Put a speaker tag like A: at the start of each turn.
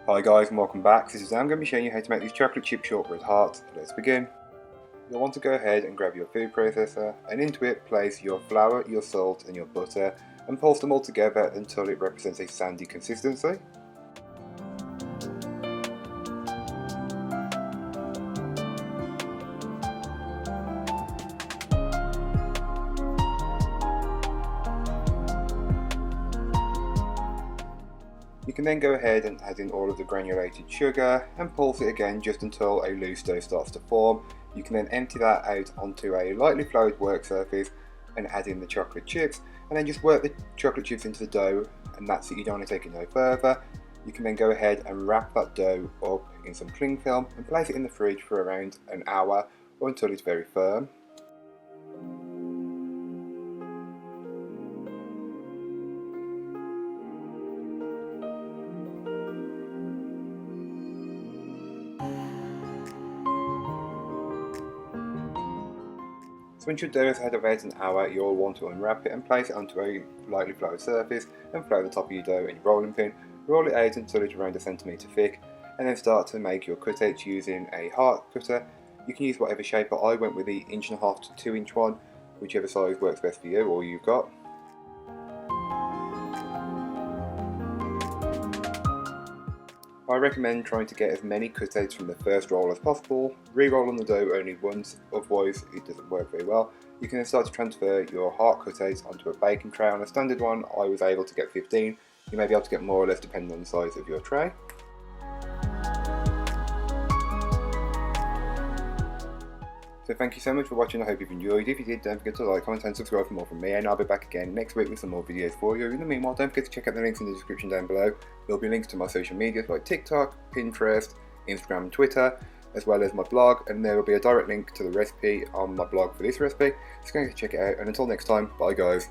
A: Hi guys and welcome back. This is I'm going to be showing you how to make these chocolate chip shortbread hearts. Let's begin. You'll want to go ahead and grab your food processor and into it place your flour, your salt and your butter and pulse them all together until it represents a sandy consistency. You can then go ahead and add in all of the granulated sugar and pulse it again just until a loose dough starts to form. You can then empty that out onto a lightly floured work surface and add in the chocolate chips and then just work the chocolate chips into the dough, and that's it. You don't want to take it no further. You can then go ahead and wrap that dough up in some cling film and place it in the fridge for around an hour or until it's very firm. Once your dough has had about an hour, you'll want to unwrap it and place it onto a lightly floured surface and flour the top of your dough in your rolling pin. Roll it out until it's around 1 centimetre thick and then start to make your cutouts using a heart cutter. You can use whatever shape, but I went with the 1.5 to 2 inch one, whichever size works best for you or you've got. I recommend trying to get as many cutouts from the first roll as possible. Re-roll on the dough only once, otherwise it doesn't work very well. You can then start to transfer your heart cutouts onto a baking tray. On a standard one I was able to get 15. You may be able to get more or less depending on the size of your tray. So thank you so much for watching. I hope you've enjoyed. If you did, don't forget to like, comment and subscribe for more from me, and I'll be back again next week with some more videos for you. In the meanwhile, don't forget to check out the links in the description down below. There'll be links to my social medias like TikTok, Pinterest, Instagram and Twitter, as well as my blog, and there will be a direct link to the recipe on my blog for this recipe. Just go and check it out, and until next time, bye guys.